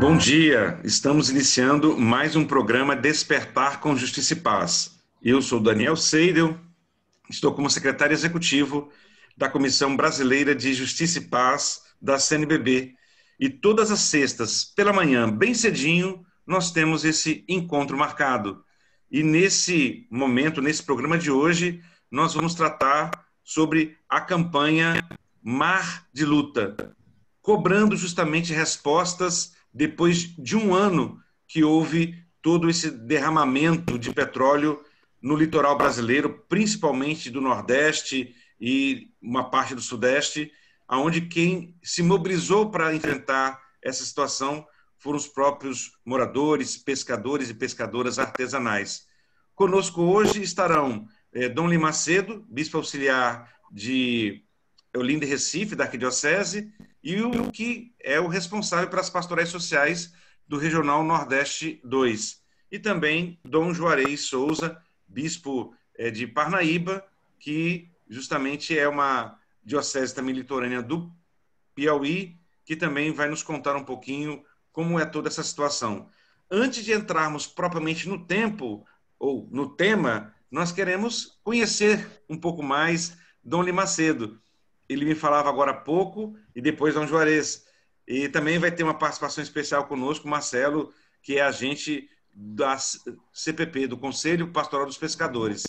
Bom dia, estamos iniciando mais um programa Despertar com Justiça e Paz. Eu sou Daniel Seidel, estou como secretário executivo da Comissão Brasileira de Justiça e Paz da CNBB. E todas as sextas, pela manhã, bem cedinho, nós temos esse encontro marcado. E nesse momento, nesse programa de hoje, nós vamos tratar sobre a campanha Mar de Luta, cobrando justamente respostas depois de um ano que houve todo esse derramamento de petróleo no litoral brasileiro, principalmente do Nordeste e uma parte do Sudeste, onde quem se mobilizou para enfrentar essa situação foram os próprios moradores, pescadores e pescadoras artesanais. Conosco hoje estarão Dom Lima Macedo, bispo auxiliar de Olinda e Recife, da Arquidiocese, e o que é o responsável pelas pastorais sociais do Regional Nordeste 2. E também Dom Juarez Souza, bispo de Parnaíba, que justamente é uma diocese também litorânea do Piauí, que também vai nos contar um pouquinho como é toda essa situação. Antes de entrarmos propriamente no tempo, ou no tema, nós queremos conhecer um pouco mais Dom Lima Macedo. Ele me falava agora há pouco, e depois Dom Juarez. E também vai ter uma participação especial conosco, Marcelo, que é agente da CPP, do Conselho Pastoral dos Pescadores.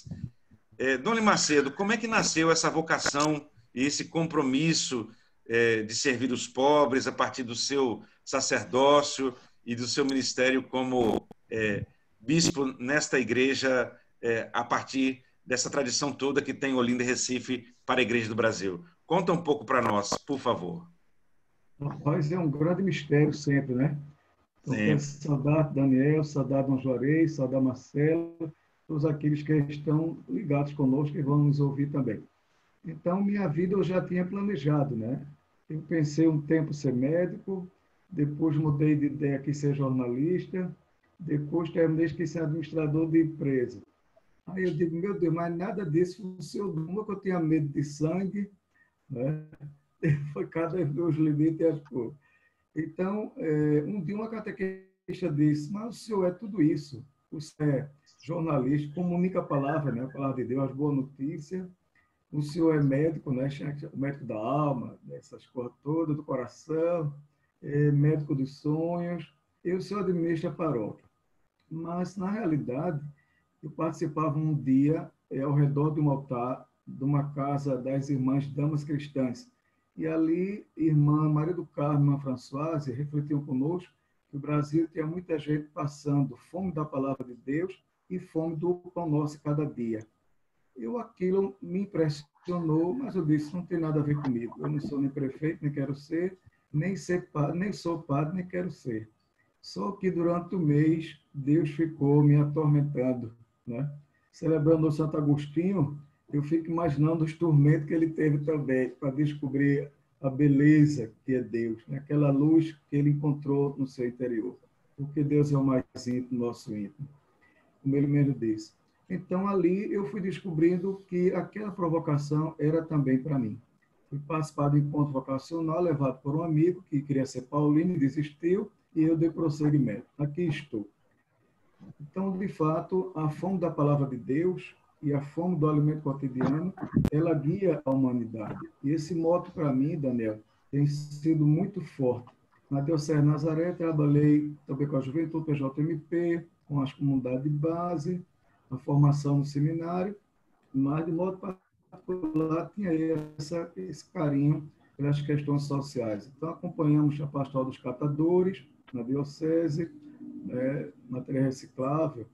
Dom Lima Macedo, como é que nasceu essa vocação e esse compromisso de servir os pobres a partir do seu sacerdócio e do seu ministério como bispo nesta igreja, a partir dessa tradição toda que tem Olinda e Recife para a Igreja do Brasil? Conta um pouco para nós, por favor. Rapaz, é um grande mistério sempre, né? Então, quero Sempre. saudar Daniel, saudar Dom Juarez, saudar Marcelo, todos aqueles que estão ligados conosco e vão nos ouvir também. Então, minha vida eu já tinha planejado, né? Eu pensei um tempo ser médico, depois mudei de ideia que ser jornalista, depois terminei que ser administrador de empresa. Aí eu digo, meu Deus, mas nada disso funcionou. Uma que eu tinha medo de sangue, né? Foi cada vez os limites e as coisas. Então, um dia uma catequista disse, mas o senhor é tudo isso. O senhor é jornalista, comunica a palavra, né? A palavra de Deus, as boas notícias. O senhor é médico, né? Médico da alma, essas coisas todas, do coração, médico dos sonhos. E o senhor administra a paróquia. Mas, na realidade, eu participava um dia ao redor de um altar de uma casa das irmãs Damas Cristãs. E ali, irmã Maria do Carmo e irmã Françoise refletiam conosco que o Brasil tinha muita gente passando fome da palavra de Deus e fome do pão nosso cada dia. Aquilo me impressionou, mas eu disse, não tem nada a ver comigo. Eu não sou nem prefeito, nem quero ser, nem sou padre, nem quero ser. Só que durante o mês, Deus ficou me atormentando, né? Celebrando o Santo Agostinho, eu fico imaginando os tormentos que ele teve também, para descobrir a beleza que é Deus, né? Aquela luz que ele encontrou no seu interior. Porque Deus é o mais íntimo, nosso íntimo, como ele mesmo disse. Então, ali eu fui descobrindo que aquela provocação era também para mim. Fui participar do encontro vocacional, levado por um amigo que queria ser paulino e desistiu, e eu dei prosseguimento. Aqui estou. Então, de fato, a fome da palavra de Deus e a fome do alimento cotidiano, ela guia a humanidade. E esse moto, para mim, Daniel, tem sido muito forte. Na Diocese de Nazaré, trabalhei também com a Juventude PJMP, com as comunidades de base, a formação no seminário, mas, de modo particular, tinha esse carinho pelas questões sociais. Então, acompanhamos a Pastoral dos Catadores, na Diocese, material reciclável,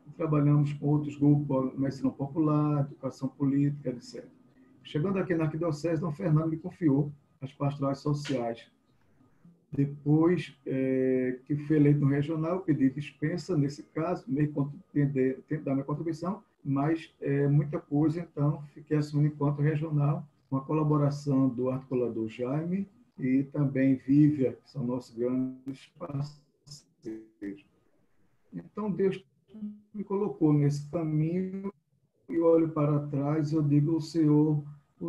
e trabalhamos com outros grupos, medicina popular, educação política, etc. Chegando aqui na Arquidiocese, Dom Fernando me confiou as pastorais sociais. Depois que fui eleito no regional, pedi dispensa, nesse caso, tento dar minha contribuição, mas muita coisa, então fiquei assumindo enquanto regional, com a colaboração do articulador Jaime e também Vívia, que são nossos grandes parceiros. Então, Deus me colocou nesse caminho e olho para trás e eu digo, o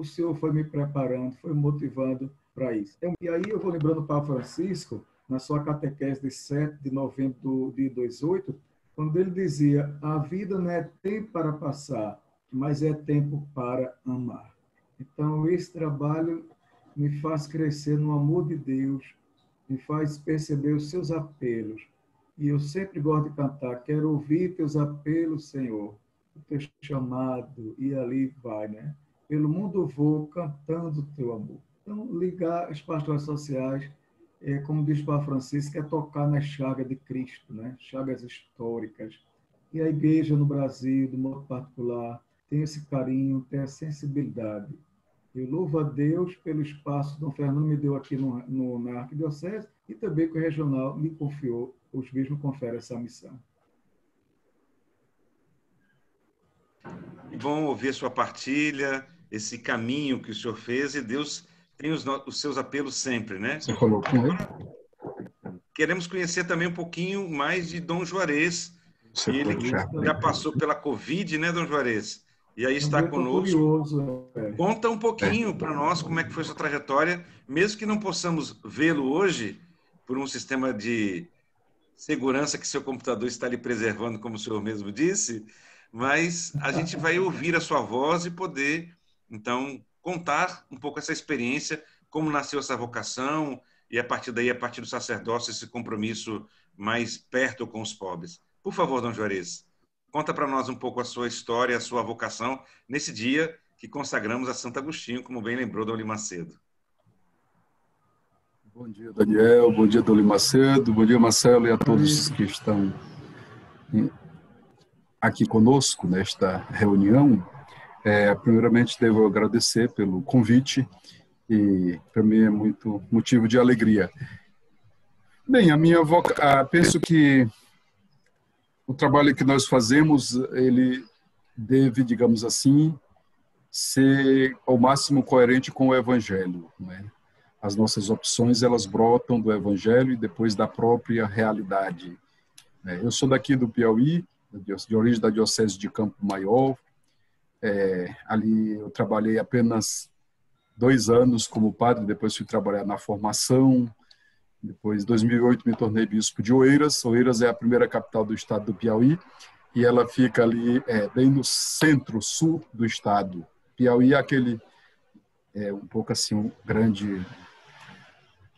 Senhor foi me preparando, foi me motivando para isso. E aí eu vou lembrando o Papa Francisco, na sua catequese de 7 de novembro de 2008, quando ele dizia: a vida não é tempo para passar, mas é tempo para amar. Então, esse trabalho me faz crescer no amor de Deus, me faz perceber os seus apelos. E eu sempre gosto de cantar: quero ouvir teus apelos, Senhor, o teu chamado, e ali vai, né? Pelo mundo vou cantando o teu amor. Então, ligar as pastorais sociais, como diz o Papa Francisco, é tocar nas chagas de Cristo, né? Chagas históricas. E a igreja no Brasil, de modo particular, tem esse carinho, tem a sensibilidade. Eu louvo a Deus pelo espaço que Dom Fernando me deu aqui na Arquidiocese e também que o regional me confiou, os bispos me conferem essa missão. Bom ouvir sua partilha, esse caminho que o senhor fez, e Deus tem os seus apelos sempre, né? Você falou com ele? Queremos conhecer também um pouquinho mais de Dom Juarez. Ele que já passou pela Covid, né, Dom Juarez? E aí está conosco. Curioso, Conta um pouquinho para nós como é que foi sua trajetória, mesmo que não possamos vê-lo hoje, por um sistema de segurança que seu computador está lhe preservando, como o senhor mesmo disse, mas a gente vai ouvir a sua voz e poder, então, contar um pouco essa experiência, como nasceu essa vocação, e a partir daí, a partir do sacerdócio, esse compromisso mais perto com os pobres. Por favor, Dom Juarez, conta para nós um pouco a sua história, a sua vocação, nesse dia que consagramos a Santo Agostinho, como bem lembrou Dom Macedo. Bom dia, Daniel. Bom dia, Dom Macedo. Bom dia, Marcelo, e a todos que estão aqui conosco nesta reunião. Primeiramente, devo agradecer pelo convite e, para mim, é muito motivo de alegria. Bem, penso que o trabalho que nós fazemos, ele deve, digamos assim, ser ao máximo coerente com o Evangelho, né? As nossas opções, elas brotam do Evangelho e depois da própria realidade. Eu sou daqui do Piauí, de origem da Diocese de Campo Maior. Ali eu trabalhei apenas 2 anos como padre, depois fui trabalhar na formação. Depois, em 2008, me tornei bispo de Oeiras. Oeiras é a primeira capital do estado do Piauí e ela fica ali bem no centro-sul do estado. Piauí é aquele, um pouco assim, um grande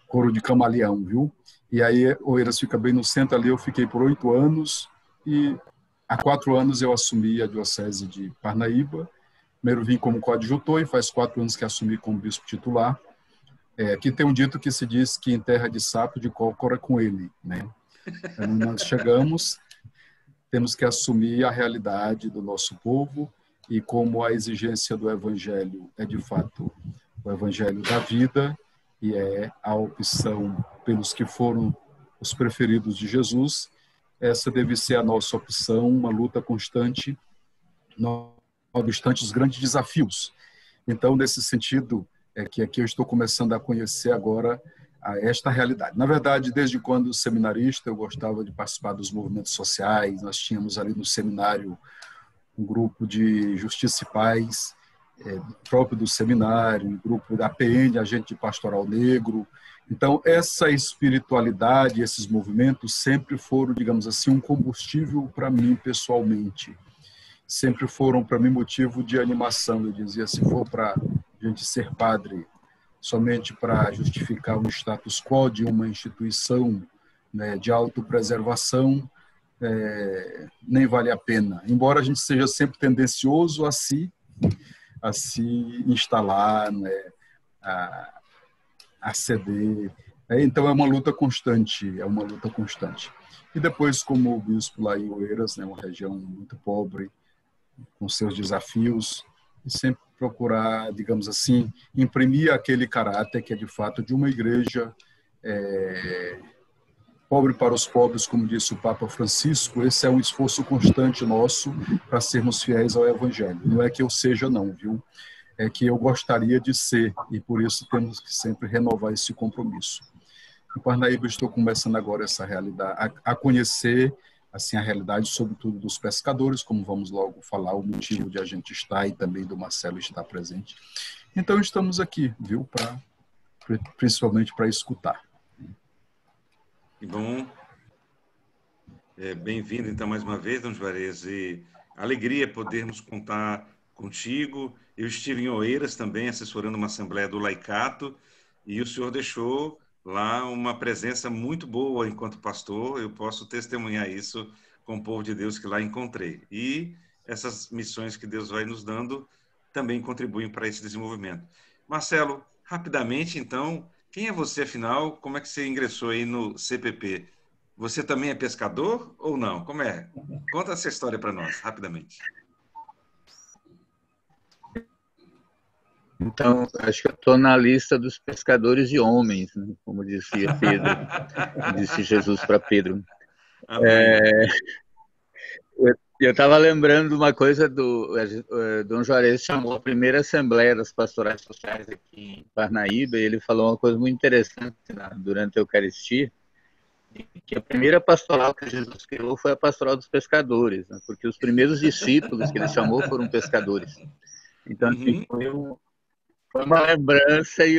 couro de camaleão, viu? E aí Oeiras fica bem no centro ali. Eu fiquei por 8 anos e há 4 anos eu assumi a diocese de Parnaíba. Primeiro vim como coadjutor e faz 4 anos que assumi como bispo titular. Aqui tem um dito que se diz que em terra de sapo, de cócora com ele, né? Quando nós chegamos, temos que assumir a realidade do nosso povo e como a exigência do Evangelho é de fato o Evangelho da vida e é a opção pelos que foram os preferidos de Jesus, essa deve ser a nossa opção, uma luta constante, não obstante os grandes desafios. Então, nesse sentido, que aqui eu estou começando a conhecer agora esta realidade. Na verdade, desde quando seminarista, eu gostava de participar dos movimentos sociais. Nós tínhamos ali no seminário um grupo de Justiça e Paz, próprio do seminário, um grupo da APN, Agente de Pastoral Negro. Então, essa espiritualidade, esses movimentos sempre foram, digamos assim, um combustível para mim pessoalmente. Sempre foram para mim motivo de animação. Eu dizia, se for para a gente ser padre somente para justificar um status quo de uma instituição, né, de autopreservação, nem vale a pena. Embora a gente seja sempre tendencioso a se instalar, né, a ceder. Então é uma luta constante, E depois, como bispo lá em Oeiras, né, uma região muito pobre, com seus desafios, e sempre procurar, digamos assim, imprimir aquele caráter que é de fato de uma igreja pobre para os pobres, como disse o Papa Francisco. Esse é um esforço constante nosso para sermos fiéis ao Evangelho. Não é que eu seja não, viu? É que eu gostaria de ser, e por isso temos que sempre renovar esse compromisso. Em Parnaíba estou começando agora essa realidade, a conhecer assim a realidade, sobretudo dos pescadores, como vamos logo falar, o motivo de a gente estar e também do Marcelo estar presente. Então estamos aqui, viu, principalmente para escutar. Que bom. Bem-vindo, então, mais uma vez, Dom Juarez. E alegria podermos contar contigo. Eu estive em Oeiras também, assessorando uma assembleia do Laicato, e o senhor deixou lá uma presença muito boa enquanto pastor. Eu posso testemunhar isso com o povo de Deus que lá encontrei. E essas missões que Deus vai nos dando também contribuem para esse desenvolvimento. Marcelo, rapidamente, então, quem é você, afinal? Como é que você ingressou aí no CPP? Você também é pescador ou não? Como é? Conta essa história para nós, rapidamente. Então, acho que eu estou na lista dos pescadores de homens, né? Como dizia Pedro, disse Jesus para Pedro. Amém. Eu estava lembrando de uma coisa Dom Juarez chamou a primeira Assembleia das Pastorais Sociais aqui em Parnaíba, e ele falou uma coisa muito interessante, né, durante a Eucaristia, que a primeira pastoral que Jesus criou foi a pastoral dos pescadores, né, porque os primeiros discípulos que ele chamou foram pescadores. Então, assim, foi uma lembrança e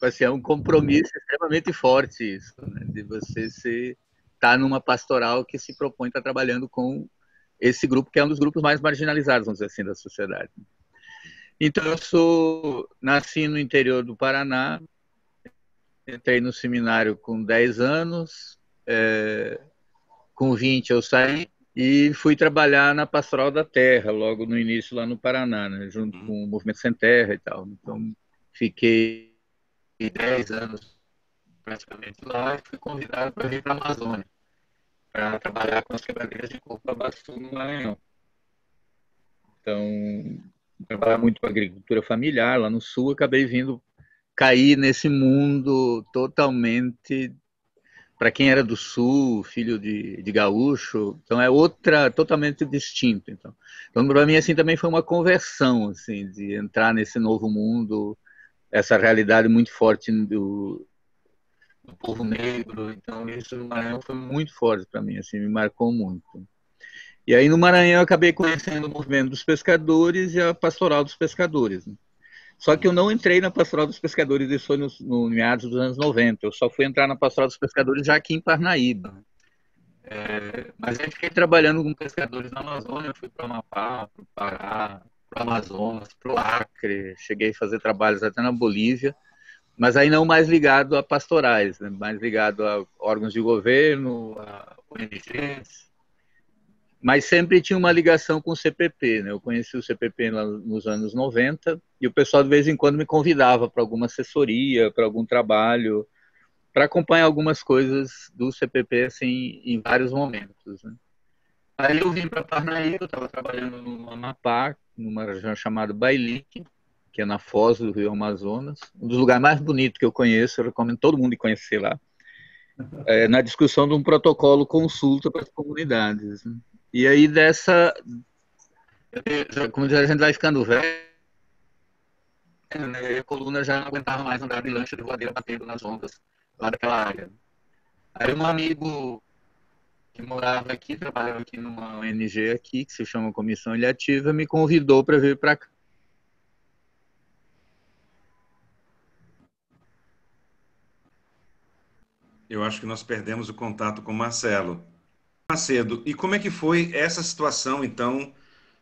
assim, é um compromisso extremamente forte isso, né, de você estar numa pastoral que se propõe estar trabalhando com esse grupo, que é um dos grupos mais marginalizados, vamos dizer assim, da sociedade. Então, eu nasci no interior do Paraná, entrei no seminário com 10 anos, com 20 eu saí e fui trabalhar na Pastoral da Terra, logo no início lá no Paraná, né, junto com o Movimento Sem Terra e tal. Então, fiquei 10 anos praticamente lá e fui convidado para vir para a Amazônia, para trabalhar com as quebradeiras de coco-babaçu no Maranhão. Então, trabalhar muito com agricultura familiar lá no sul, acabei vindo cair nesse mundo totalmente, para quem era do sul, filho de gaúcho, então é totalmente distinto. Então para mim assim também foi uma conversão, assim, de entrar nesse novo mundo, essa realidade muito forte do povo negro. Então isso no Maranhão foi muito forte para mim, assim, me marcou muito. E aí no Maranhão eu acabei conhecendo o movimento dos pescadores e a pastoral dos pescadores, né? Só que eu não entrei na pastoral dos pescadores, isso foi no meados dos anos 90. Eu só fui entrar na pastoral dos pescadores já aqui em Parnaíba. Mas eu fiquei trabalhando com pescadores na Amazônia, fui para o Amapá, para o Pará, para o Amazonas, para o Acre, cheguei a fazer trabalhos até na Bolívia, mas aí não mais ligado a pastorais, né? Mais ligado a órgãos de governo, a ONGs, mas sempre tinha uma ligação com o CPP, né? Eu conheci o CPP nos anos 90 e o pessoal de vez em quando me convidava para alguma assessoria, para algum trabalho, para acompanhar algumas coisas do CPP assim, em vários momentos, né? Aí eu vim para Parnaíba, eu estava trabalhando no Amapá, numa região chamada Bailique, que é na foz do Rio Amazonas, um dos lugares mais bonitos que eu conheço, eu recomendo todo mundo ir conhecer lá, na discussão de um protocolo consulta para as comunidades, né? E aí como a gente vai ficando velho, né, a coluna já não aguentava mais andar de lancha de voadeira batendo nas ondas lá daquela área. Aí um amigo que morava aqui, trabalhava aqui numa ONG aqui, que se chama Comissão Ilhativa, me convidou para vir para cá. Eu acho que nós perdemos o contato com o Marcelo. Macedo, e como é que foi essa situação, então,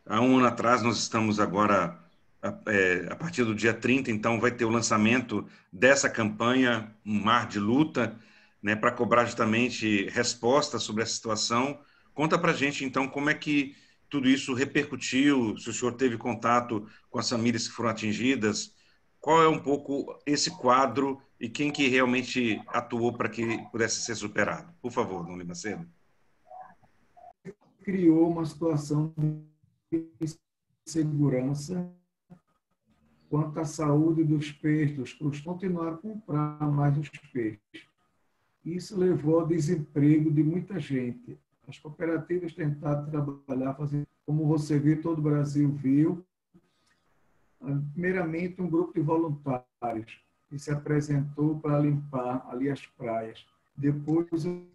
há um ano atrás, nós estamos agora, a partir do dia 30, então vai ter o lançamento dessa campanha, Um Mar de Luta, né, para cobrar justamente respostas sobre essa situação. Conta para a gente, então, como é que tudo isso repercutiu, se o senhor teve contato com as famílias que foram atingidas, qual é um pouco esse quadro e quem que realmente atuou para que pudesse ser superado? Por favor, Dom Macedo. Criou uma situação de insegurança quanto à saúde dos peixes, para continuar a comprar mais os peixes. Isso levou ao desemprego de muita gente. As cooperativas tentaram trabalhar, fazer, como você viu, todo o Brasil viu, primeiramente um grupo de voluntários que se apresentou para limpar ali as praias. Depois o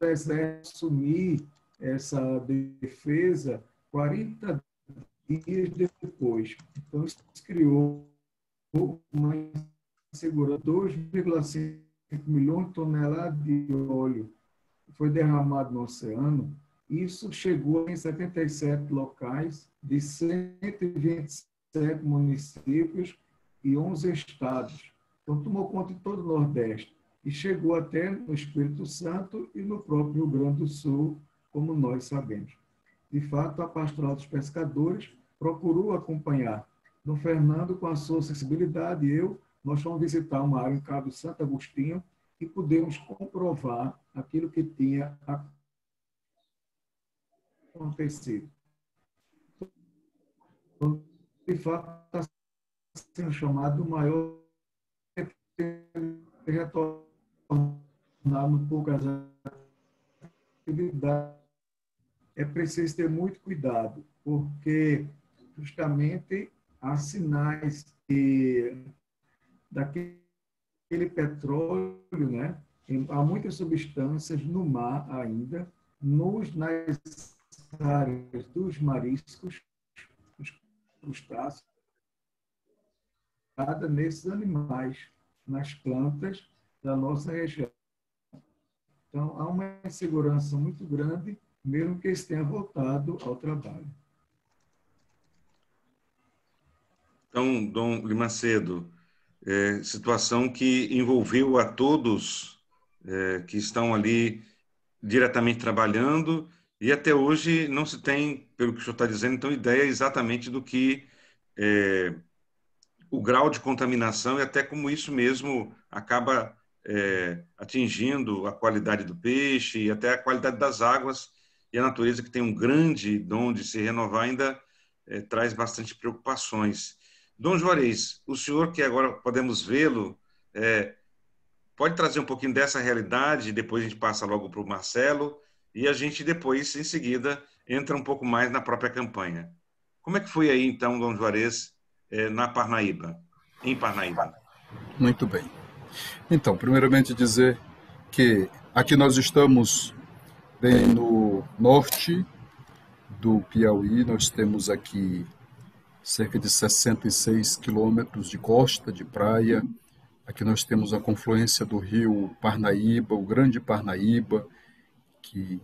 Exército assumir essa defesa 40 dias depois. Então, isso criou uma insegurança. 2,5 milhões de toneladas de óleo foi derramado no oceano. Isso chegou em 77 locais de 127 municípios e 11 estados. Então, tomou conta de todo o Nordeste e chegou até no Espírito Santo e no próprio Rio Grande do Sul, como nós sabemos. De fato, a Pastoral dos Pescadores procurou acompanhar. Dom Fernando, com a sua sensibilidade, nós fomos visitar uma área em Cabo Santo Agostinho e pudemos comprovar aquilo que tinha acontecido. Então, de fato, está sendo chamado o maior retornar um pouco as atividades. É preciso ter muito cuidado, porque justamente há sinais daquele petróleo, né? Há muitas substâncias no mar ainda, nas áreas dos mariscos, dos crustáceos, nesses animais, nas plantas da nossa região. Então, há uma insegurança muito grande, mesmo que eles tenham voltado ao trabalho. Então, Dom Limacedo, situação que envolveu a todos que estão ali diretamente trabalhando, e até hoje não se tem, pelo que o senhor está dizendo, então, ideia exatamente do que o grau de contaminação e até como isso mesmo acaba atingindo a qualidade do peixe e até a qualidade das águas, e a natureza, que tem um grande dom de se renovar, ainda traz bastante preocupações. Dom Juarez, o senhor, que agora podemos vê-lo, pode trazer um pouquinho dessa realidade, depois a gente passa logo para o Marcelo, e a gente depois, em seguida, entra um pouco mais na própria campanha. Como é que foi aí, então, Dom Juarez, em Parnaíba? Muito bem. Então, primeiramente dizer que aqui nós estamos bem no norte do Piauí, nós temos aqui cerca de 66 quilômetros de costa, de praia. Aqui nós temos a confluência do rio Parnaíba, o Grande Parnaíba, que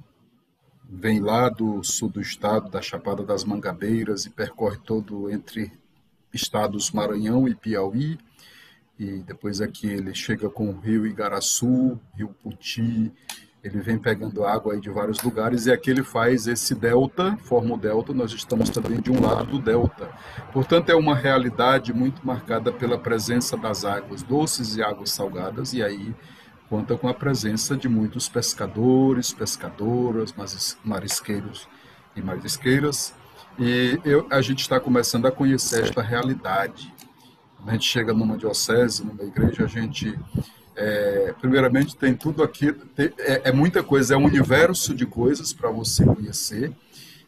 vem lá do sul do estado, da Chapada das Mangabeiras, e percorre todo entre estados Maranhão e Piauí. E depois aqui ele chega com o rio Igaraçu, rio Puti, ele vem pegando água aí de vários lugares, e aqui ele faz esse delta, forma o delta. Nós estamos também de um lado do delta. Portanto, é uma realidade muito marcada pela presença das águas doces e águas salgadas, e aí conta com a presença de muitos pescadores, pescadoras, marisqueiros e marisqueiras, e a gente está começando a conhecer esta realidade. Quando a gente chega numa diocese, numa igreja, a gente primeiramente tem tudo aqui, é muita coisa, é um universo de coisas para você conhecer,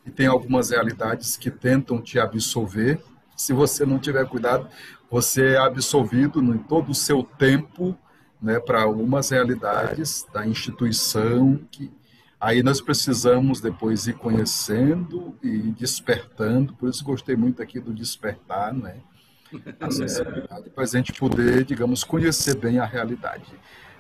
e tem algumas realidades que tentam te absolver. Se você não tiver cuidado, você é absolvido em todo o seu tempo, né, para algumas realidades da instituição, que aí nós precisamos depois ir conhecendo e despertando. Por isso gostei muito aqui do despertar, né? A sensibilidade, para a gente poder, digamos, conhecer bem a realidade.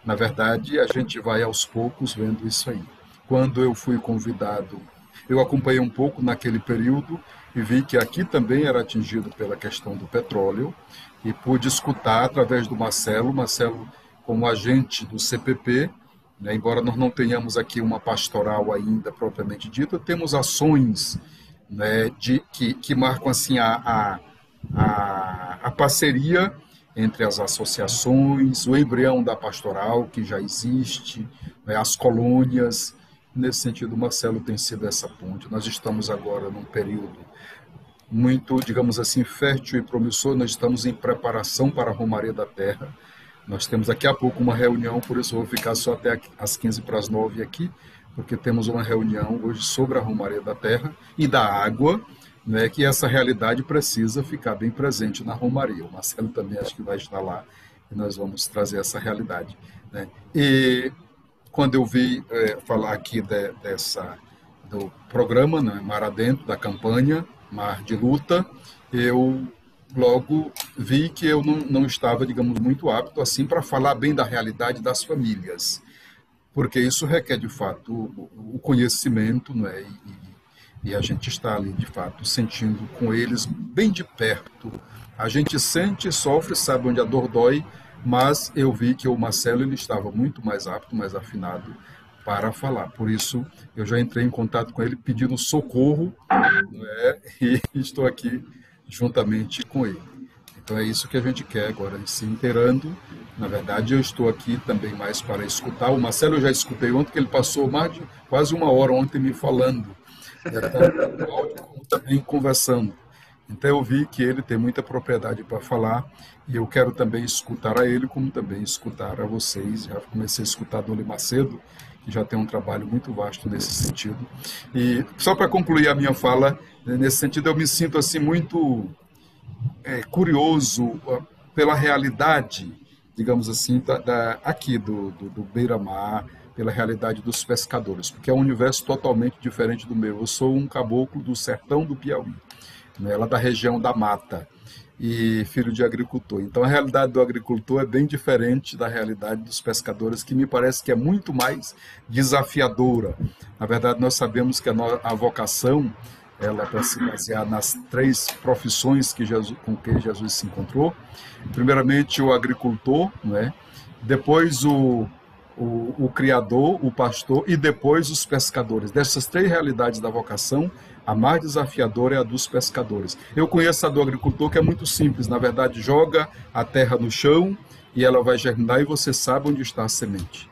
Na verdade, a gente vai aos poucos vendo isso aí. Quando eu fui convidado, eu acompanhei um pouco naquele período e vi que aqui também era atingido pela questão do petróleo, e pude escutar através do Marcelo como agente do CPP, né, embora nós não tenhamos aqui uma pastoral ainda propriamente dita, temos ações, né, que marcam assim a parceria entre as associações, o embrião da pastoral que já existe, né, as colônias. Nesse sentido, o Marcelo tem sido essa ponte. Nós estamos agora num período muito, digamos assim, fértil e promissor. Nós estamos em preparação para a Romaria da Terra. Nós temos daqui a pouco uma reunião, por isso eu vou ficar só até às 8:45 aqui, porque temos uma reunião hoje sobre a Romaria da Terra e da água, né, que essa realidade precisa ficar bem presente na Romaria. O Marcelo também acho que vai estar lá, e nós vamos trazer essa realidade, né? E quando eu vi falar aqui do programa, né, Mar Adentro, da campanha Mar de Luta, eu logo vi que eu não estava, digamos, muito apto assim para falar bem da realidade das famílias, porque isso requer, de fato, o conhecimento, né? E a gente está ali, de fato, sentindo com eles bem de perto. A gente sente, sofre, sabe onde a dor dói, mas eu vi que o Marcelo ele estava muito mais apto, mais afinado para falar. Por isso, eu já entrei em contato com ele pedindo socorro, né? E estou aqui juntamente com ele. Então é isso que a gente quer agora, se inteirando. Na verdade, eu estou aqui também mais para escutar. O Marcelo eu já escutei ontem, que ele passou mais de quase uma hora ontem me falando, tanto no áudio como também conversando. Então eu vi que ele tem muita propriedade para falar e eu quero também escutar a ele, como também escutar a vocês. Já comecei a escutar a Dona Macedo, que já tem um trabalho muito vasto nesse sentido. E só para concluir a minha fala, nesse sentido, eu me sinto assim muito curioso pela realidade, digamos assim, aqui do Beira-Mar, pela realidade dos pescadores, porque é um universo totalmente diferente do meu. Eu sou um caboclo do sertão do Piauí, né, lá da região da mata, e filho de agricultor. Então a realidade do agricultor é bem diferente da realidade dos pescadores, que me parece que é muito mais desafiadora. Na verdade, nós sabemos que a vocação ela para se basear nas 3 profissões com que Jesus se encontrou. Primeiramente o agricultor, né? Depois o criador, o pastor e depois os pescadores. Dessas 3 realidades da vocação, a mais desafiadora é a dos pescadores. Eu conheço a do agricultor, que é muito simples. Na verdade, joga a terra no chão e ela vai germinar e você sabe onde está a semente.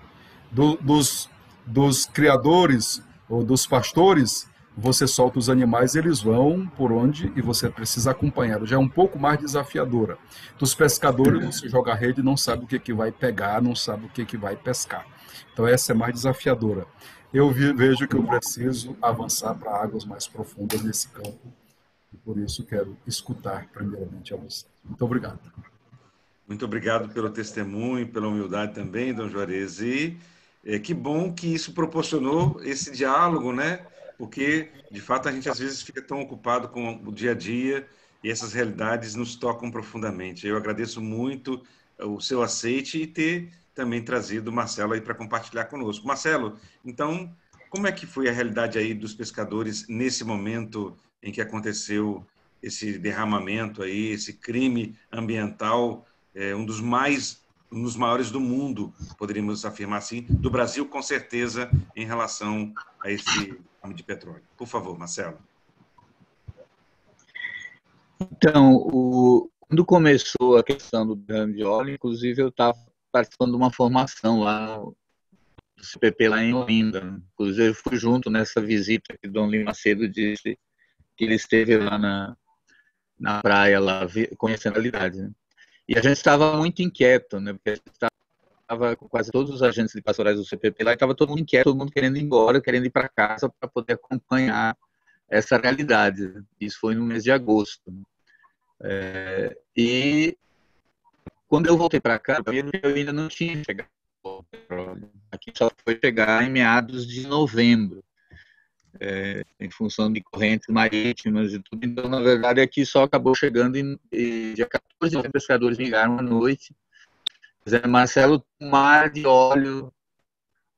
Dos criadores ou dos pastores, você solta os animais, eles vão por onde e você precisa acompanhar. Já é um pouco mais desafiadora. Dos pescadores, você joga a rede e não sabe o que vai pegar, não sabe o que vai pescar. Então essa é mais desafiadora. Eu vejo que eu preciso avançar para águas mais profundas nesse campo e por isso quero escutar primeiramente a você. Muito obrigado. Muito obrigado pelo testemunho, pela humildade também, Dom Juarez. E que bom que isso proporcionou esse diálogo, né? Porque, de fato, a gente às vezes fica tão ocupado com o dia a dia e essas realidades nos tocam profundamente. Eu agradeço muito o seu aceite e ter também trazido o Marcelo aí para compartilhar conosco. Marcelo, então, como é que foi a realidade aí dos pescadores nesse momento em que aconteceu esse derramamento aí, esse crime ambiental, um dos maiores do mundo, poderíamos afirmar assim, do Brasil com certeza, em relação a esse de petróleo. Por favor, Marcelo. Então, quando começou a questão do derrame de óleo, inclusive eu estava participando de uma formação lá do CPP lá em Olinda. Inclusive eu fui junto nessa visita que o Dom Lima Macedo disse que ele esteve lá na praia, lá conhecendo a realidade. Né? E a gente estava muito inquieto, né? Porque a gente estava com quase todos os agentes de pastorais do CPP lá e estava todo mundo inquieto, todo mundo querendo ir embora, querendo ir para casa para poder acompanhar essa realidade. Isso foi no mês de agosto. E quando eu voltei para cá, eu ainda não tinha chegado ao petróleo. Aqui só foi chegar em meados de novembro, em função de correntes marítimas e tudo. Então, na verdade, aqui só acabou chegando em dia 14, os pescadores ligaram à noite. Marcelo, um mar de óleo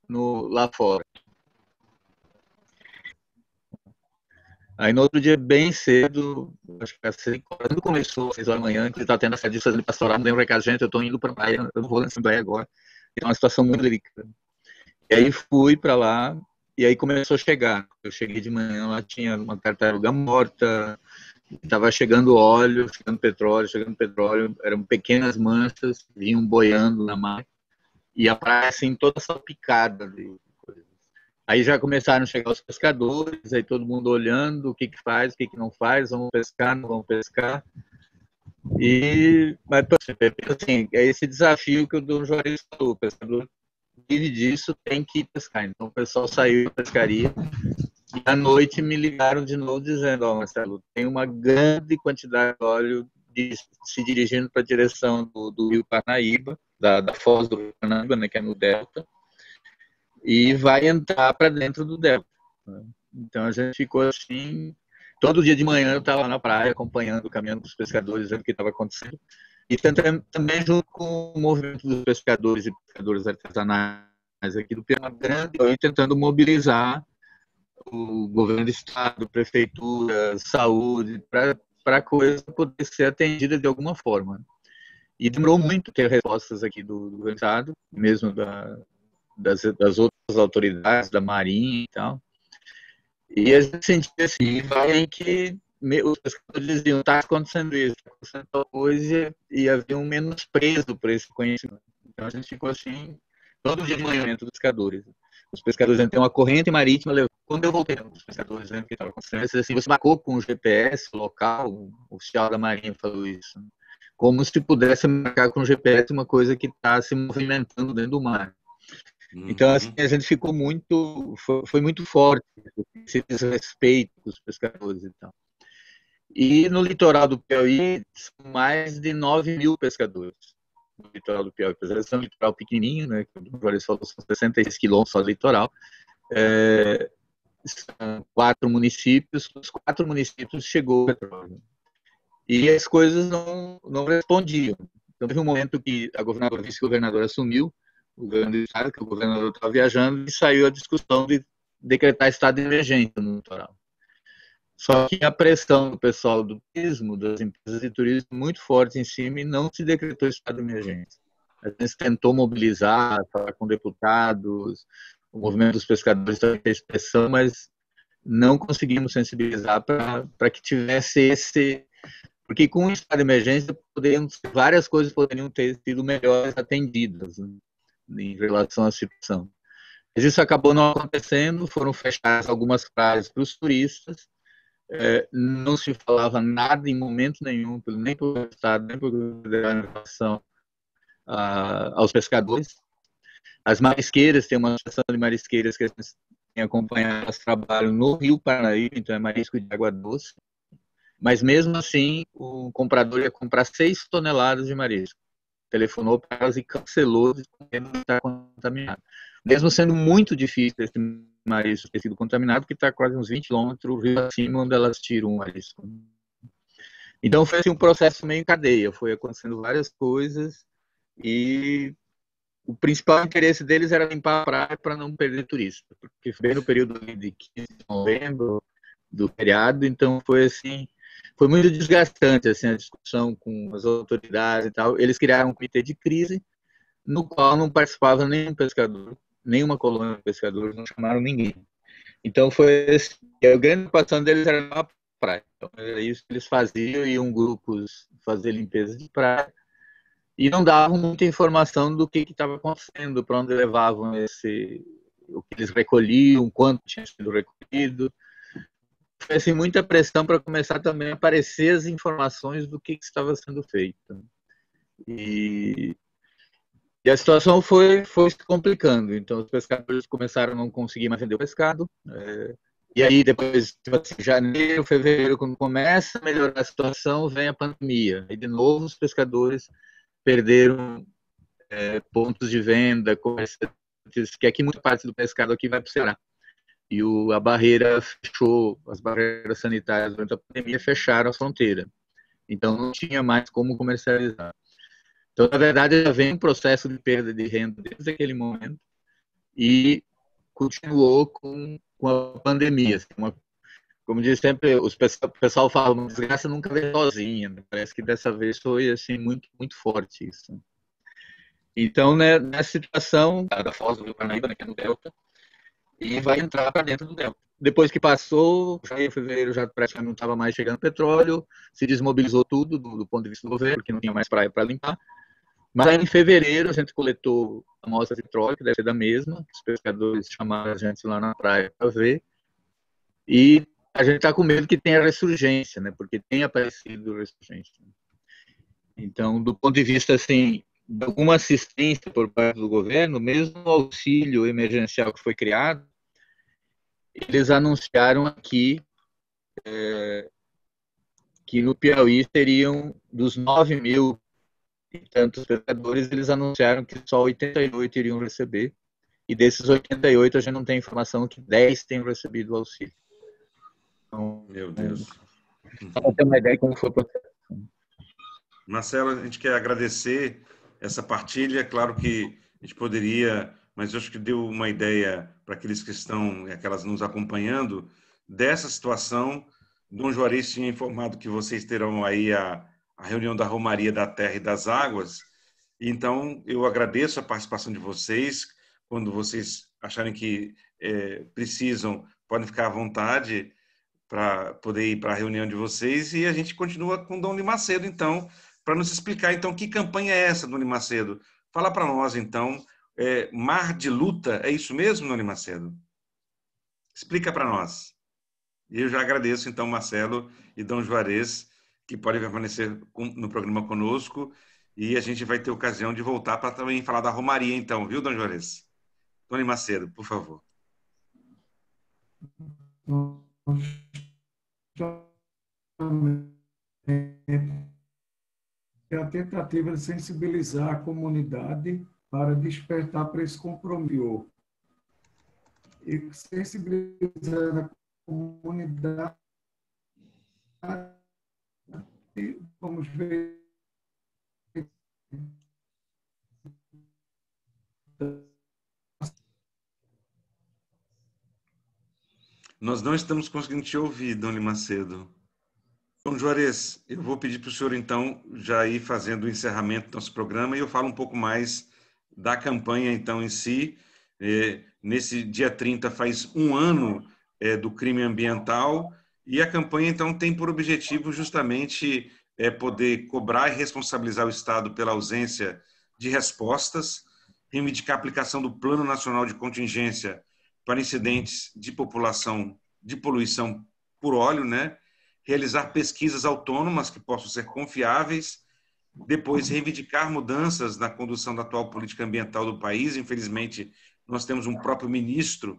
lá fora. Aí no outro dia, bem cedo, acho que às 5 horas, quando começou, às 6 horas da manhã, que está tendo essa discussão de pastoral, me deu um recado, gente, eu estou indo para a praia, eu não vou na Assembleia agora. Então é uma situação muito delicada. E aí fui para lá, e aí começou a chegar. Eu cheguei de manhã, lá tinha uma tartaruga morta, estava chegando óleo, chegando petróleo, eram pequenas manchas, vinham boiando na mar, e a praia assim toda salpicada de coisas. Aí já começaram a chegar os pescadores, aí todo mundo olhando o que faz, o que não faz, vamos pescar, não vamos pescar. Mas assim, é esse desafio que o Dom Juarez falou, o pescador vive disso, tem que pescar. Então o pessoal saiu da pescaria, e à noite me ligaram de novo dizendo, Marcelo, tem uma grande quantidade de óleo se dirigindo para a direção do Rio Parnaíba, da foz do Rio Parnaíba, né, que é no Delta, e vai entrar para dentro do Delta. Então a gente ficou assim, todo dia de manhã eu estava na praia acompanhando, caminhando com os pescadores, vendo o que estava acontecendo. E também junto com o movimento dos pescadores e pescadores artesanais aqui do Piauí Grande, e tentando mobilizar o governo do estado, prefeitura, saúde, para a coisa poder ser atendida de alguma forma. E demorou muito ter respostas aqui do governo do estado, mesmo das outras autoridades, da Marinha e tal. E a gente sentia assim, vai que os pescadores diziam, está acontecendo isso, está acontecendo tal coisa, e havia um menosprezo por esse conhecimento. Então a gente ficou assim, todo dia de manhã entre os pescadores. Os pescadores têm uma corrente marítima. Quando eu voltei, os pescadores dizendo que estava acontecendo, assim, você marcou com o GPS local, o oficial da Marinha falou isso, como se pudesse marcar com o GPS uma coisa que está se movimentando dentro do mar. Então, assim, a gente ficou muito, foi muito forte esse desrespeito com os pescadores e tal. E no litoral do Piauí, são mais de 9 mil pescadores. No litoral do Piauí, apesar de ser um litoral pequenininho, né, como o Juarez falou, são 66 quilômetros só do litoral, são 4 municípios, os 4 municípios chegou o petróleo. E as coisas não respondiam. Então, teve um momento que a governadora, vice-governadora assumiu o governo do estado, que o governador estava viajando, e saiu a discussão de decretar estado de emergência no litoral. Só que a pressão do pessoal do turismo, das empresas de turismo, muito forte em cima, e não se decretou estado de emergência. A gente tentou mobilizar, falar com deputados, o movimento dos pescadores também fez pressão, mas não conseguimos sensibilizar para que tivesse esse... Porque com o estado de emergência, várias coisas poderiam ter sido melhores atendidas, né, em relação à situação. Mas isso acabou não acontecendo, foram fechadas algumas praias para os turistas, não se falava nada em momento nenhum, nem pelo Estado, nem pelo Federal, em relação aos pescadores. As marisqueiras, tem uma associação de marisqueiras que a gente tem acompanhado, elas trabalham no Rio Paranaíba, então é marisco de água doce, mas mesmo assim o comprador ia comprar 6 toneladas de marisco. Telefonou para elas e cancelou de estar contaminado. Mesmo sendo muito difícil esse marisco ter sido contaminado, porque está quase uns 20 quilômetros rio acima onde elas tiram o marisco. Então foi assim, um processo meio em cadeia, foi acontecendo várias coisas e o principal interesse deles era limpar a praia para não perder turista, porque foi bem no período de 15 de novembro, do feriado, então foi assim, foi muito desgastante assim, a discussão com as autoridades e tal. Eles criaram um comitê de crise, no qual não participava nenhum pescador, nenhuma colônia de pescadores, não chamaram ninguém. Então foi esse, a grande preocupação deles era na praia. Então era isso que eles faziam, iam grupos fazer limpeza de praia, e não davam muita informação do que estava acontecendo, para onde levavam o que eles recolhiam, quanto tinha sido recolhido. Foi assim, muita pressão para começar também a aparecer as informações do que estava sendo feito. E a situação foi se complicando. Então, os pescadores começaram a não conseguir mais vender o pescado. E aí, depois, tipo assim, janeiro, fevereiro, quando começa a melhorar a situação, vem a pandemia. E, de novo, os pescadores perderam pontos de venda, comerciantes, que aqui muita parte do pescado aqui vai para o Ceará. E a barreira fechou, as barreiras sanitárias durante a pandemia fecharam a fronteira. Então não tinha mais como comercializar. Então, na verdade, já vem um processo de perda de renda desde aquele momento e continuou com a pandemia. Assim, como diz sempre, o pessoal fala, uma desgraça nunca vem sozinha. Né? Parece que dessa vez foi assim, muito, muito forte isso. Então, né, nessa situação da Foz do Rio Paranaíba, né, que é no Delta, e vai entrar para dentro do Delta. Depois que passou, já em fevereiro já praticamente não estava mais chegando petróleo, se desmobilizou tudo do ponto de vista do governo, porque não tinha mais praia para limpar. Mas aí, em fevereiro a gente coletou amostras de petróleo, que deve ser da mesma, os pescadores chamaram a gente lá na praia para ver, e a gente está com medo que tenha ressurgência, né? Porque tem aparecido ressurgência. Então, do ponto de vista assim, de alguma assistência por parte do governo, mesmo o auxílio emergencial que foi criado, eles anunciaram aqui que no Piauí seriam dos 9 mil e tantos pescadores, eles anunciaram que só 88 iriam receber, e desses 88 a gente não tem informação que 10 tenham recebido o auxílio. Meu Deus. Para ter uma ideia de como foi o processo. Marcelo, a gente quer agradecer essa partilha. Claro que a gente poderia, mas eu acho que deu uma ideia para aqueles que estão, aquelas nos acompanhando, dessa situação. Dom Juarez tinha informado que vocês terão aí a reunião da Romaria da Terra e das Águas. Então, eu agradeço a participação de vocês. Quando vocês acharem que precisam, podem ficar à vontade para poder ir para a reunião de vocês. E a gente continua com o Dom Limacedo, então, para nos explicar, então, que campanha é essa, Dom Limacedo? Fala para nós, então, Mar de Luta, é isso mesmo, Dom Limacedo? Explica para nós. E eu já agradeço, então, Marcelo e Dom Juarez, que podem permanecer no programa conosco, e a gente vai ter ocasião de voltar para também falar da Romaria, então, viu, Dom Juarez? Dom Limacedo, por favor. É a tentativa de sensibilizar a comunidade para despertar para esse compromisso. E sensibilizar a comunidade, vamos ver, Nós não estamos conseguindo te ouvir, Dom Limacedo. Dom Juarez, eu vou pedir para o senhor, então, já ir fazendo o encerramento do nosso programa e eu falo um pouco mais da campanha, então, em si. Nesse dia 30 faz um ano do crime ambiental e a campanha, então, tem por objetivo justamente poder cobrar e responsabilizar o Estado pela ausência de respostas, reivindicar a aplicação do Plano Nacional de Contingência para incidentes de população de poluição por óleo, né? Realizar pesquisas autônomas que possam ser confiáveis, depois reivindicar mudanças na condução da atual política ambiental do país. Infelizmente, nós temos um próprio ministro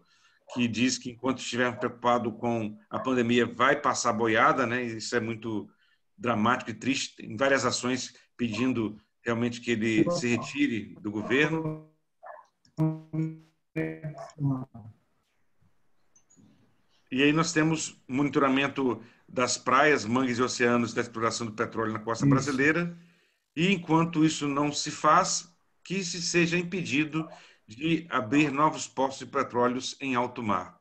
que diz que enquanto estiver preocupado com a pandemia vai passar boiada, né? Isso é muito dramático e triste, em várias ações pedindo realmente que ele se retire do governo. E aí nós temos monitoramento das praias, mangues e oceanos da exploração do petróleo na costa brasileira. E enquanto isso não se faz, que se seja impedido de abrir novos poços de petróleos em alto mar.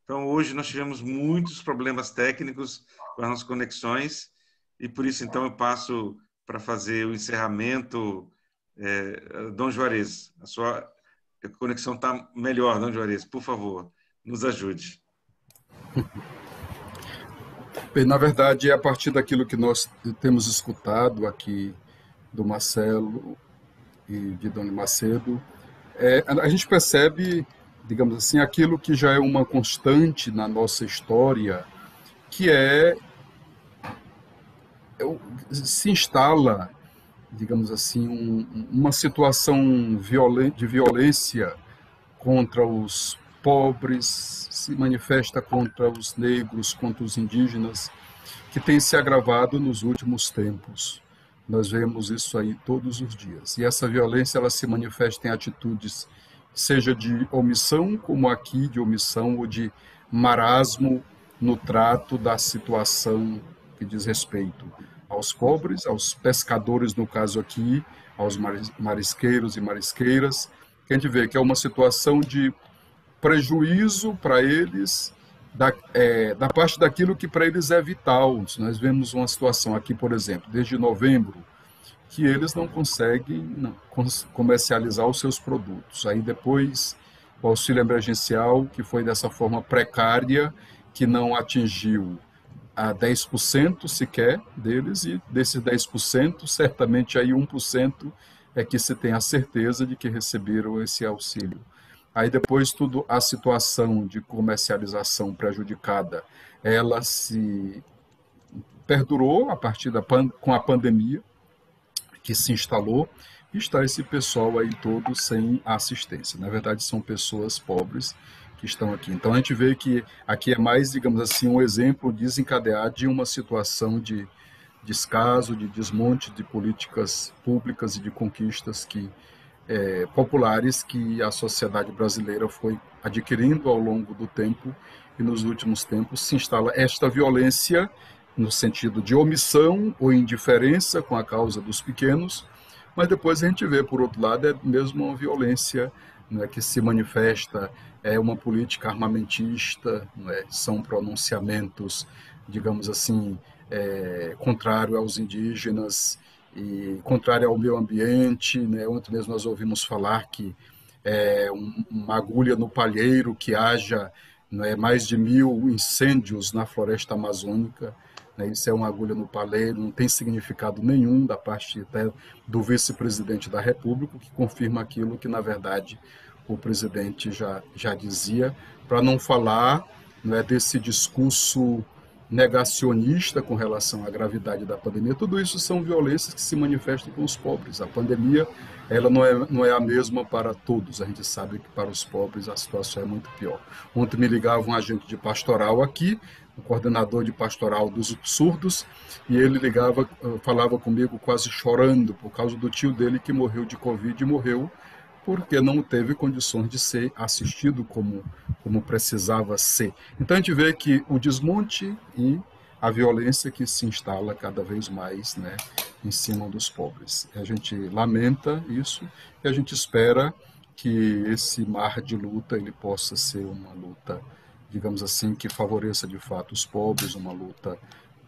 Então, hoje nós tivemos muitos problemas técnicos com as nossas conexões e por isso, então, eu passo para fazer o encerramento. Dom Juarez, a sua conexão está melhor, Dom Juarez, por favor, nos ajude. Bem, na verdade, é a partir daquilo que nós temos escutado aqui do Marcelo e de Dom Macedo, a gente percebe, digamos assim, aquilo que já é uma constante na nossa história, que se instala, digamos assim, uma situação de violência contra os pobres, se manifesta contra os negros, contra os indígenas, que tem se agravado nos últimos tempos. Nós vemos isso aí todos os dias. E essa violência ela se manifesta em atitudes, seja de omissão, como aqui, de omissão ou de marasmo no trato da situação que diz respeito aos pobres, aos pescadores, no caso aqui, aos marisqueiros e marisqueiras, que a gente vê que é uma situação de prejuízo para eles, da parte daquilo que para eles é vital. Nós vemos uma situação aqui, por exemplo, desde novembro, que eles não conseguem comercializar os seus produtos. Aí depois o auxílio emergencial, que foi dessa forma precária, que não atingiu a 10% sequer deles, e desses 10%, certamente aí 1% é que se tem a certeza de que receberam esse auxílio. Aí depois a situação de comercialização prejudicada, ela se perdurou a partir com a pandemia que se instalou, e está esse pessoal aí todo sem assistência. Na verdade, são pessoas pobres que estão aqui. Então a gente vê que aqui é mais, digamos assim, um exemplo desencadeado de uma situação de descaso, de desmonte de políticas públicas e de conquistas que populares que a sociedade brasileira foi adquirindo ao longo do tempo, e nos últimos tempos se instala esta violência no sentido de omissão ou indiferença com a causa dos pequenos, mas depois a gente vê, por outro lado, é mesmo uma violência, né, que se manifesta, é uma política armamentista, né, são pronunciamentos, digamos assim, contrário aos indígenas e contrário ao meio ambiente, né? Ontem mesmo nós ouvimos falar que uma agulha no palheiro que haja, né, mais de 1.000 incêndios na floresta amazônica, né? Isso é uma agulha no palheiro, não tem significado nenhum da parte até do vice-presidente da República, que confirma aquilo que, na verdade, o presidente já dizia, para não falar, né, desse discurso negacionista com relação à gravidade da pandemia. Tudo isso são violências que se manifestam com os pobres. A pandemia, ela não é a mesma para todos. A gente sabe que para os pobres a situação é muito pior. Ontem me ligava um agente de pastoral aqui, o coordenador de pastoral dos surdos, e ele falava comigo quase chorando por causa do tio dele que morreu de Covid e morreu porque não teve condições de ser assistido como precisava ser. Então a gente vê que o desmonte e a violência que se instala cada vez mais, né, em cima dos pobres. A gente lamenta isso e a gente espera que esse mar de luta ele possa ser uma luta, digamos assim, que favoreça de fato os pobres, uma luta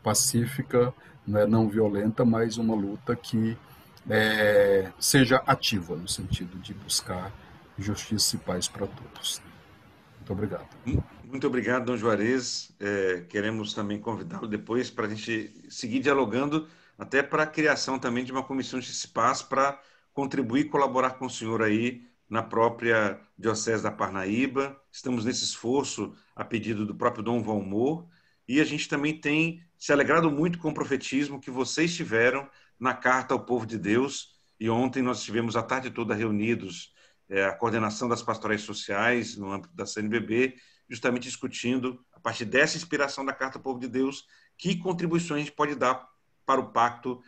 pacífica, não violenta, mas uma luta que seja ativa, no sentido de buscar justiça e paz para todos. Muito obrigado. Muito obrigado, Dom Juarez. Queremos também convidá-lo depois para a gente seguir dialogando, até para a criação também de uma comissão de CISPAS para contribuir e colaborar com o senhor aí na própria Diocese da Parnaíba. Estamos nesse esforço a pedido do próprio Dom Valmor, e a gente também tem se alegrado muito com o profetismo que vocês tiveram na Carta ao Povo de Deus, e ontem nós estivemos a tarde toda reunidos, a coordenação das pastorais sociais no âmbito da CNBB, justamente discutindo, a partir dessa inspiração da Carta ao Povo de Deus, que contribuições a gente pode dar para o Pacto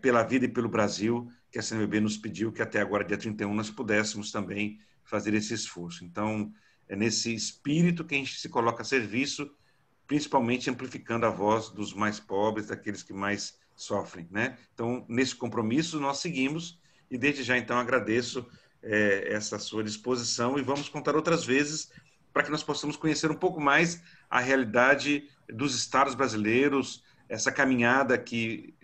pela Vida e pelo Brasil, que a CNBB nos pediu que até agora, dia 31, nós pudéssemos também fazer esse esforço. Então, é nesse espírito que a gente se coloca a serviço, principalmente amplificando a voz dos mais pobres, daqueles que mais sofrem, né? Então, nesse compromisso, nós seguimos, e desde já, então, agradeço essa sua disposição, e vamos contar outras vezes para que nós possamos conhecer um pouco mais a realidade dos estados brasileiros, essa caminhada que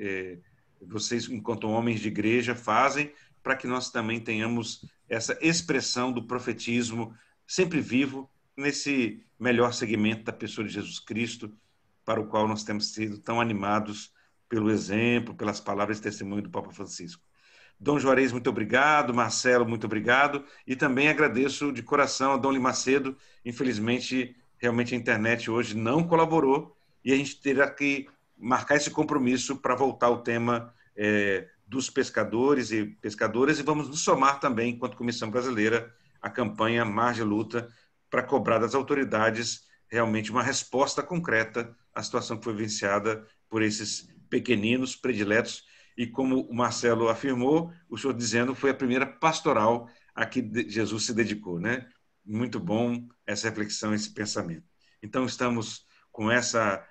vocês, enquanto homens de igreja, fazem, para que nós também tenhamos essa expressão do profetismo sempre vivo, nesse melhor segmento da pessoa de Jesus Cristo, para o qual nós temos sido tão animados pelo exemplo, pelas palavras de testemunho do Papa Francisco. Dom Juarez, muito obrigado. Marcelo, muito obrigado. E também agradeço de coração a Dom Limacedo. Infelizmente, realmente a internet hoje não colaborou, e a gente terá que marcar esse compromisso para voltar ao tema dos pescadores e pescadoras, e vamos nos somar também, enquanto Comissão Brasileira, à campanha Mar de Luta, para cobrar das autoridades realmente uma resposta concreta à situação que foi vivenciada por esses pequeninos prediletos. E como o Marcelo afirmou, o senhor dizendo, foi a primeira pastoral a que Jesus se dedicou, né? Muito bom essa reflexão, esse pensamento. Então, estamos com essa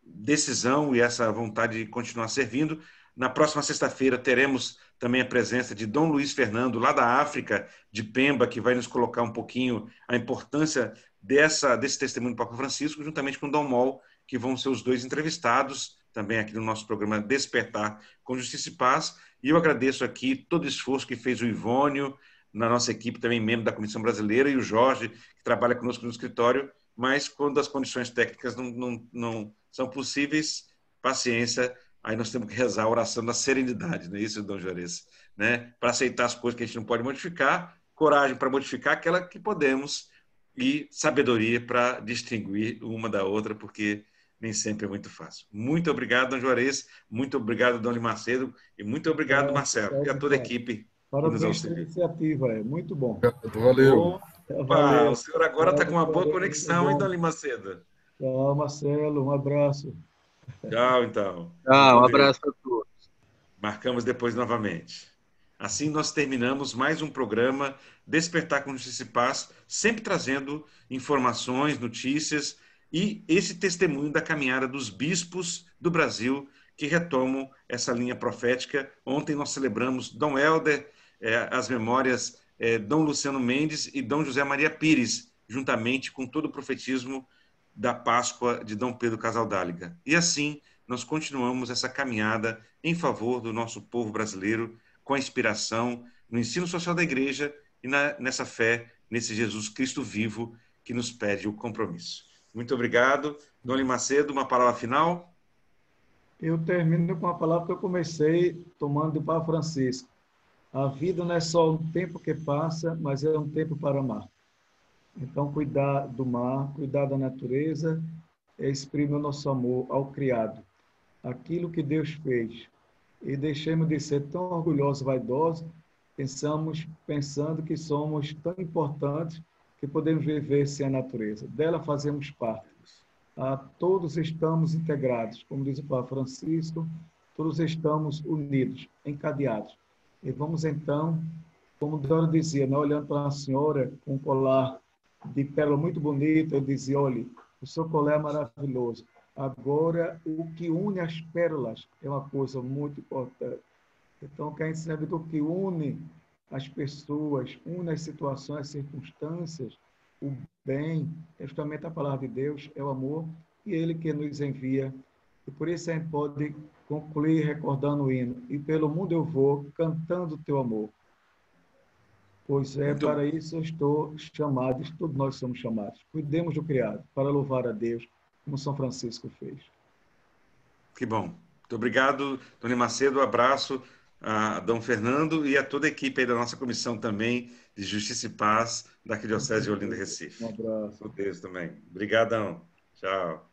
decisão e essa vontade de continuar servindo. Na próxima sexta-feira teremos também a presença de Dom Luiz Fernando, lá da África, de Pemba, que vai nos colocar um pouquinho a importância desse testemunho do Papa Francisco, juntamente com Dom Mol, que vão ser os dois entrevistados, também aqui no nosso programa Despertar com Justiça e Paz. E eu agradeço aqui todo o esforço que fez o Ivônio, na nossa equipe, também membro da Comissão Brasileira, e o Jorge, que trabalha conosco no escritório, mas quando as condições técnicas não são possíveis, paciência, aí nós temos que rezar a oração da serenidade, não é isso, Dom Juarez? Né? Para aceitar as coisas que a gente não pode modificar, coragem para modificar aquela que podemos, e sabedoria para distinguir uma da outra, porque nem sempre é muito fácil. Muito obrigado, Dom Juarez, muito obrigado, Dom Limacedo, e muito obrigado, Marcelo, e a toda a equipe que nos Parabéns pela auxilia. iniciativa, muito bom. Valeu. Valeu. O senhor agora está com uma boa conexão, hein, Dom Limacedo? Tchau, Marcelo, um abraço. Tchau, então. Um abraço a todos. Marcamos depois novamente. Assim nós terminamos mais um programa Despertar com Justiça e Paz, sempre trazendo informações, notícias e esse testemunho da caminhada dos bispos do Brasil que retomam essa linha profética. Ontem nós celebramos Dom Helder, as memórias Dom Luciano Mendes e Dom José Maria Pires, juntamente com todo o profetismo da Páscoa de Dom Pedro Casaldáliga. E assim nós continuamos essa caminhada em favor do nosso povo brasileiro, com a inspiração no ensino social da Igreja e nessa fé, nesse Jesus Cristo vivo que nos pede o compromisso. Muito obrigado. Dom Lima Macedo, uma palavra final? Eu termino com a palavra que eu comecei tomando do Papa Francisco. A vida não é só um tempo que passa, mas é um tempo para amar. Então, cuidar do mar, cuidar da natureza, é exprimir o nosso amor ao criado. Aquilo que Deus fez. E deixemos de ser tão orgulhosos, vaidosos, pensando que somos tão importantes que podemos viver sem a natureza. Dela fazemos parte. Todos estamos integrados, como diz o Papa Francisco, todos estamos unidos, encadeados. E vamos então, como Dora dizia, né, olhando para a senhora com um colar de pérola muito bonito, eu dizia, olha, o seu colar é maravilhoso. Agora, o que une as pérolas é uma coisa muito importante. Então, que a gente sabe do que une as pessoas, une as situações, as circunstâncias, o bem, é justamente a palavra de Deus, é o amor, e Ele que nos envia. E por isso a gente pode concluir recordando o hino. E pelo mundo eu vou, cantando o teu amor. Pois para isso eu estou chamado, todos nós somos chamados. Cuidemos do criado, para louvar a Deus, como São Francisco fez. Que bom. Muito obrigado, Dona Macedo. Um abraço a Dom Fernando e a toda a equipe aí da nossa comissão também de Justiça e Paz da Arquidiocese de Olinda e Recife. Um abraço. Com Deus também. Obrigadão. Tchau.